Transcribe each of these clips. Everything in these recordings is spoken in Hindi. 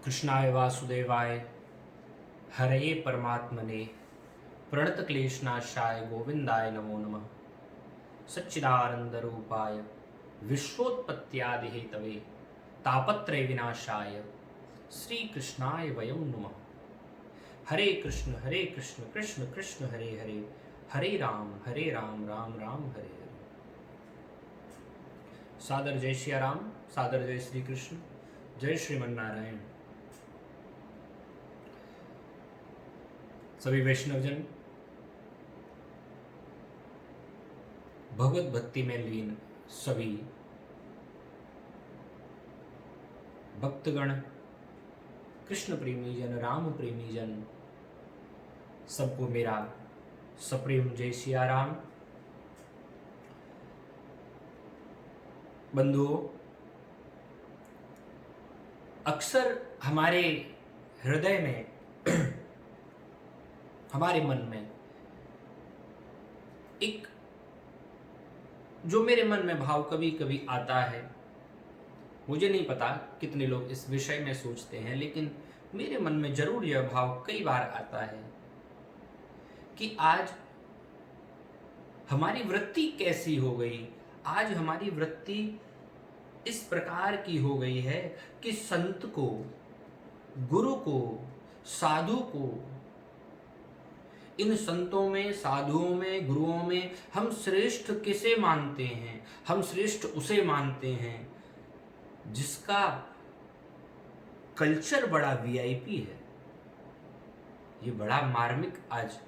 कृष्णाय वासुदेवाय हरये परमात्मने प्रणतक्लेशनाशाय गोविंदाय नमो नमः। सच्चिदानंदरूपाय विश्वोत्पत्त्यादिहेतवे तापत्रय विनाशाय श्री कृष्णाय वयं नुमः। हरे कृष्ण कृष्ण कृष्ण हरे हरे, हरे राम राम राम हरे हरे। सादर जय श्री राम, सादर जय श्री कृष्ण, जय श्रीमन नारायण। सभी वैष्णवजन, भगवत भक्ति में लीन सभी भक्तगण, कृष्ण प्रेमी जन, राम प्रेमी जन, सबको मेरा सप्रेम जय सिया राम। बंधुओं, अक्सर हमारे हृदय में हमारे मन में एक जो मेरे मन में भाव कभी कभी आता है, मुझे नहीं पता कितने लोग इस विषय में सोचते हैं, लेकिन मेरे मन में जरूर यह भाव कई बार आता है कि आज हमारी वृत्ति कैसी हो गई। आज हमारी वृत्ति इस प्रकार की हो गई है कि संत को, गुरु को, साधु को, इन संतों में, साधुओं में, गुरुओं में हम श्रेष्ठ किसे मानते हैं? हम श्रेष्ठ उसे मानते हैं जिसका कल्चर बड़ा वीआईपी है। ये बड़ा मार्मिक आज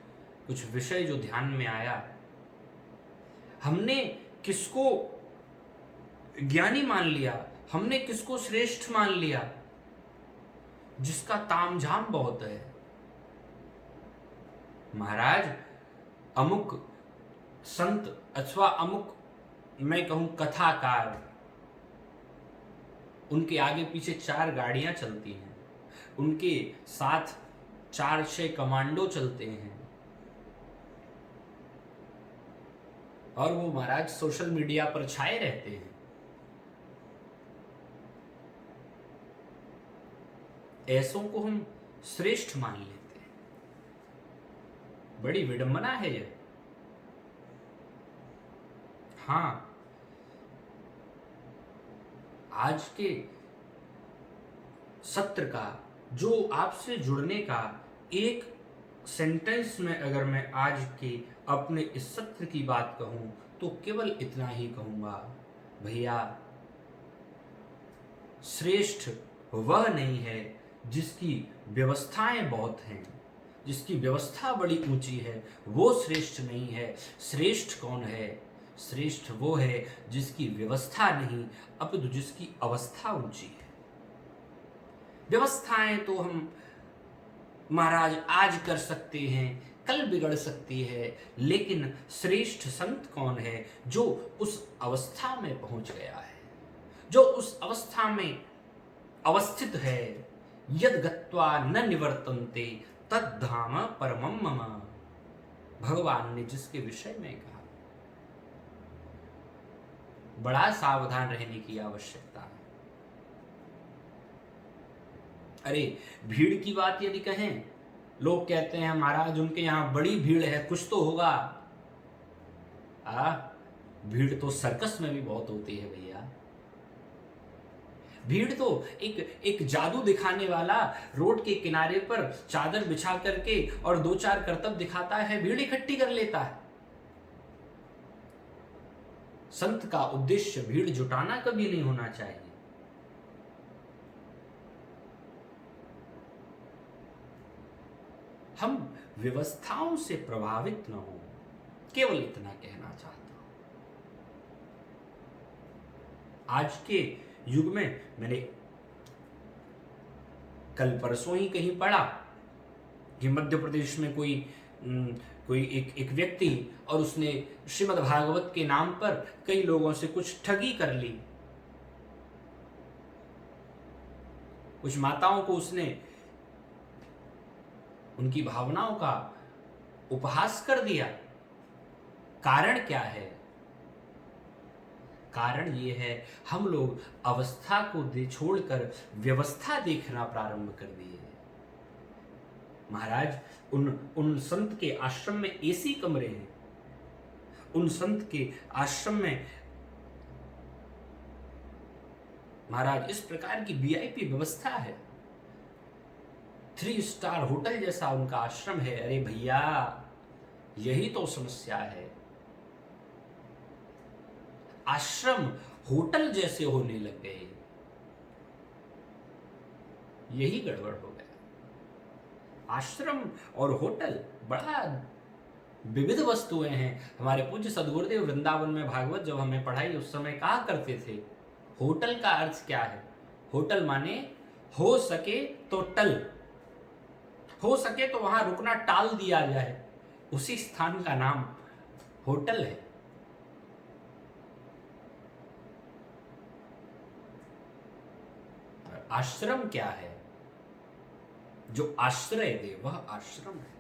कुछ विषय जो ध्यान में आया। हमने किसको ज्ञानी मान लिया, हमने किसको श्रेष्ठ मान लिया? जिसका तामझाम बहुत है। महाराज, अमुक संत अथवा अमुक, मैं कहूं कथाकार, उनके आगे पीछे 4 गाड़ियां चलती हैं, उनके साथ 4-6 कमांडो चलते हैं, और वो महाराज सोशल मीडिया पर छाए रहते हैं। ऐसों को हम श्रेष्ठ मान लेते हैं। बड़ी विडंबना है यह। हाँ, आज के सत्र का, जो आपसे जुड़ने का एक सेंटेंस में अगर मैं आज के अपने इस सत्र की बात कहूं तो केवल इतना ही कहूंगा, भैया, श्रेष्ठ वह नहीं है जिसकी व्यवस्थाएं बहुत हैं, जिसकी व्यवस्था बड़ी ऊंची है, वो श्रेष्ठ नहीं है। श्रेष्ठ कौन है? श्रेष्ठ वो है जिसकी व्यवस्था नहीं, अपितु जिसकी अवस्था ऊंची है। व्यवस्थाएं तो हम महाराज आज कर सकते हैं, कल बिगड़ सकती है, लेकिन श्रेष्ठ संत कौन है? जो उस अवस्था में पहुंच गया है, जो उस अवस्था में अवस्थित है। यद गत्वा न निवर्तन्ते तद्धाम परमं मम। भगवान ने जिसके विषय में कहा, बड़ा सावधान रहने की आवश्यकता है। अरे, भीड़ की बात यदि कहें, लोग कहते हैं महाराज उनके यहां बड़ी भीड़ है, कुछ तो होगा। भीड़ तो सर्कस में भी बहुत होती है भैया। भीड़ तो एक जादू दिखाने वाला रोड के किनारे पर चादर बिछा करके और 2-4 करतब दिखाता है, भीड़ इकट्ठी कर लेता है। संत का उद्देश्य भीड़ जुटाना कभी नहीं होना चाहिए। हम व्यवस्थाओं से प्रभावित न हो, केवल इतना कहना चाहता हूं। आज के युग में मैंने कल परसों ही कहीं पढ़ा कि मध्य प्रदेश में कोई एक व्यक्ति, और उसने श्रीमद् भागवत के नाम पर कई लोगों से कुछ ठगी कर ली। कुछ माताओं को उसने उनकी भावनाओं का उपहास कर दिया। कारण क्या है? कारण ये है, हम लोग अवस्था को छोड़कर व्यवस्था देखना प्रारंभ कर दिए। महाराज, उन संत के आश्रम में एसी कमरे हैं, उन संत के आश्रम में महाराज इस प्रकार की वीआईपी व्यवस्था है, 3 स्टार होटल जैसा उनका आश्रम है। अरे भैया, यही तो समस्या है, आश्रम होटल जैसे होने लग गए, यही गड़बड़ हो गया। आश्रम और होटल बड़ा विविध वस्तुएं हैं। हमारे पूज्य सदगुरुदेव वृंदावन में भागवत जब हमें पढ़ाई उस समय कहा करते थे, होटल का अर्थ क्या है? होटल माने हो सके तो टल, हो सके तो वहां रुकना टाल दिया जाए, उसी स्थान का नाम होटल है। आश्रम क्या है? जो आश्रय दे वह आश्रम है,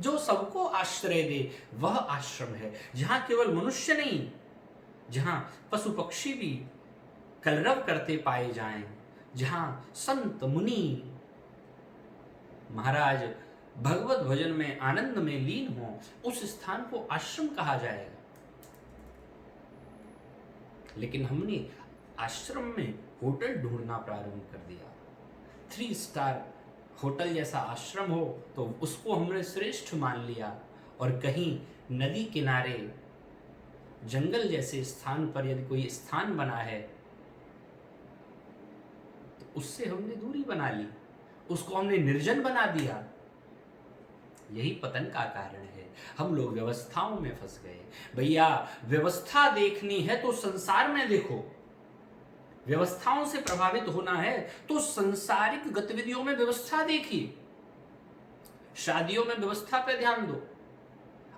जो सबको आश्रय दे वह आश्रम है, जहां केवल मनुष्य नहीं, जहां पशु पक्षी भी कलरव करते पाए जाएं, जहां संत मुनि महाराज भगवत भजन में आनंद में लीन हो, उस स्थान को आश्रम कहा जाएगा। लेकिन हमने आश्रम में होटल ढूंढना प्रारंभ कर दिया। 3 स्टार होटल जैसा आश्रम हो तो उसको हमने श्रेष्ठ मान लिया, और कहीं नदी किनारे जंगल जैसे स्थान पर यदि कोई स्थान बना है तो उससे हमने दूरी बना ली, उसको हमने निर्जन बना दिया। यही पतन का कारण है, हम लोग व्यवस्थाओं में फंस गए। भैया, व्यवस्था देखनी है तो संसार में देखो, व्यवस्थाओं से प्रभावित होना है तो संसारिक गतिविधियों में व्यवस्था देखिए। शादियों में व्यवस्था पे ध्यान दो,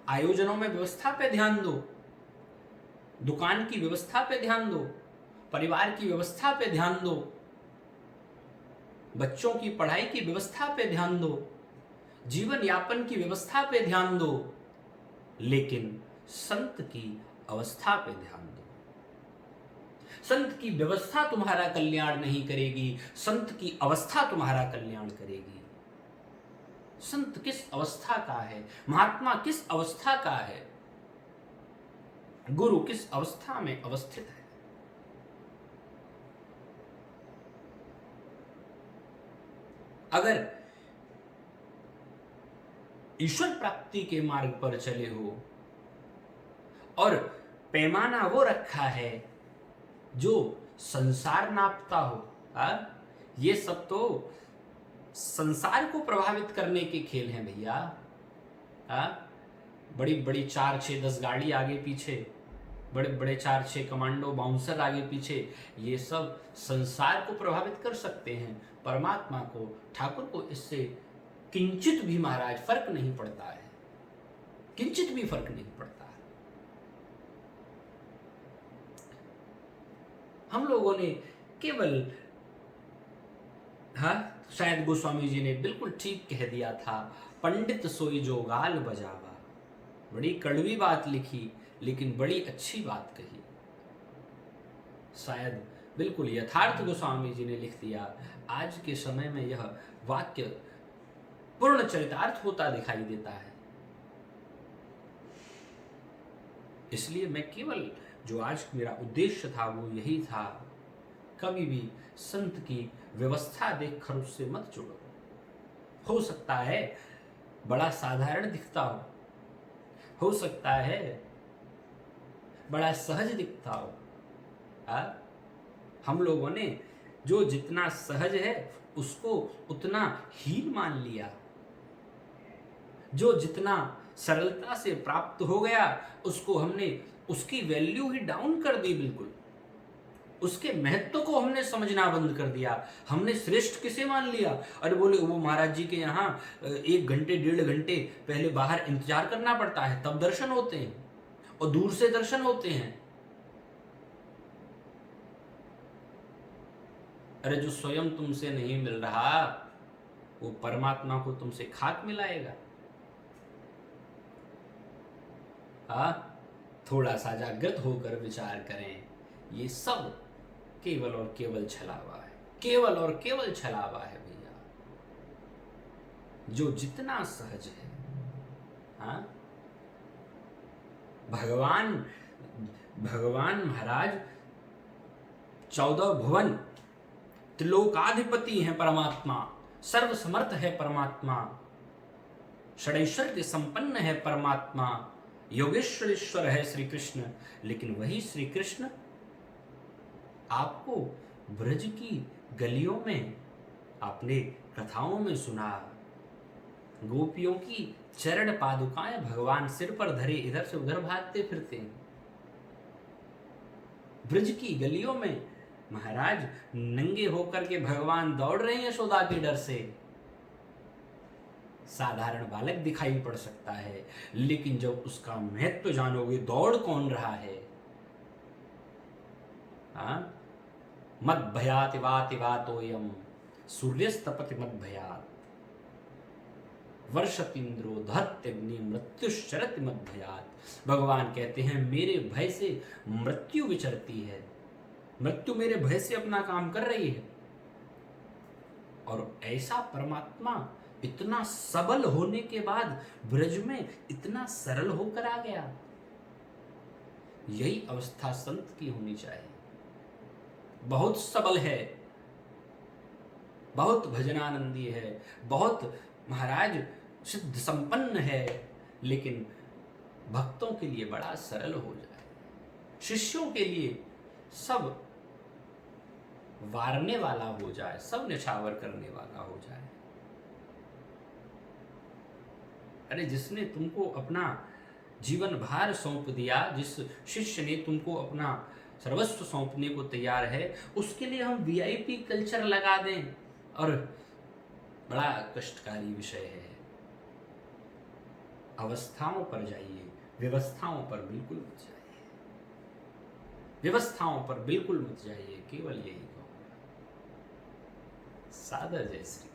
आयोजनों में व्यवस्था पे ध्यान दो, दुकान की व्यवस्था पे ध्यान दो, परिवार की व्यवस्था पे ध्यान दो, बच्चों की पढ़ाई की व्यवस्था पे ध्यान दो, जीवन यापन की व्यवस्था पे ध्यान दो, लेकिन संत की अवस्था पे ध्यान दो। संत की व्यवस्था तुम्हारा कल्याण नहीं करेगी, संत की अवस्था तुम्हारा कल्याण करेगी। संत किस अवस्था का है, महात्मा किस अवस्था का है, गुरु किस अवस्था में अवस्थित है। अगर ईश्वर प्राप्ति के मार्ग पर चले हो और पैमाना वो रखा है जो संसार नापता हो, ये सब तो संसार को प्रभावित करने के खेल हैं भैया। बड़ी बड़ी 4, 6, 10 गाड़ी आगे पीछे, बड़े बड़े 4, 6 कमांडो बाउंसर आगे पीछे, ये सब संसार को प्रभावित कर सकते हैं। परमात्मा को, ठाकुर को इससे किंचित भी महाराज फर्क नहीं पड़ता है, किंचित भी फर्क नहीं पड़ता है। हम लोगों ने केवल, शायद गोस्वामी जी ने बिल्कुल ठीक कह दिया था, पंडित सोई जो गाल बजावा। बड़ी कड़वी बात लिखी लेकिन बड़ी अच्छी बात कही। शायद बिल्कुल यथार्थ गोस्वामी जी ने लिख दिया। आज के समय में यह वाक्य पूर्ण चरितार्थ होता दिखाई देता है। इसलिए मैं केवल, जो आज मेरा उद्देश्य था वो यही था, कभी भी संत की व्यवस्था देखकर उससे मत जुड़ो। हो सकता है बड़ा साधारण दिखता हो सकता है बड़ा सहज दिखता हो। हम लोगों ने जो जितना सहज है उसको उतना हीन मान लिया, जो जितना सरलता से प्राप्त हो गया उसको हमने, उसकी वैल्यू ही डाउन कर दी, बिल्कुल उसके महत्व को हमने समझना बंद कर दिया। हमने श्रेष्ठ किसे मान लिया? अरे बोले वो महाराज जी के यहाँ 1 घंटे 1.5 घंटे पहले बाहर इंतजार करना पड़ता है तब दर्शन होते हैं, और दूर से दर्शन होते हैं। अरे जो स्वयं तुमसे नहीं मिल रहा वो परमात्मा को तुमसे खाक मिलाएगा। थोड़ा सा जागृत होकर विचार करें, ये सब केवल और केवल छलावा है, केवल और केवल छलावा है भैया। जो जितना सहज है, हाँ, भगवान भगवान महाराज 14 भुवन त्रिलोकाधिपति हैं परमात्मा, सर्वसमर्थ है परमात्मा, षडैश्वर्य संपन्न है परमात्मा, योगेश्वरेश्वर है श्री कृष्ण। लेकिन वही श्री कृष्ण आपको ब्रज की गलियों में, आपने कथाओं में सुना, गोपियों की चरण पादुकाएं भगवान सिर पर धरे इधर से उधर भागते फिरते हैं। ब्रज की गलियों में महाराज नंगे होकर के भगवान दौड़ रहे हैं यशोदा के डर से। साधारण बालक दिखाई पड़ सकता है, लेकिन जब उसका महत्व जानोगे, दौड़ कौन रहा है, हाँ, मद भयात वाति वातोयम सूर्यस्तपति मद भयात वर्षतीन्द्रो धत्यग्नि मृत्युश्चरति मद भयात। भगवान कहते हैं मेरे भय से मृत्यु विचरती है, मृत्यु मेरे भय से अपना काम कर रही है। और ऐसा परमात्मा इतना सबल होने के बाद ब्रज में इतना सरल होकर आ गया। यही अवस्था संत की होनी चाहिए। बहुत सबल है, बहुत भजनानंदी है, बहुत महाराज सिद्ध संपन्न है, लेकिन भक्तों के लिए बड़ा सरल हो जाए, शिष्यों के लिए सब वारने वाला हो जाए, सब निछावर करने वाला हो जाए। अरे जिसने तुमको अपना जीवन भार सौंप दिया, जिस शिष्य ने तुमको अपना सर्वस्व सौंपने को तैयार है, उसके लिए हम वीआईपी कल्चर लगा दें, और बड़ा कष्टकारी विषय है। अवस्थाओं पर जाइए, व्यवस्थाओं पर बिल्कुल मत जाइए, व्यवस्थाओं पर बिल्कुल मत जाइए। केवल यही कहूँगा। सादर जय श्री कृष्ण।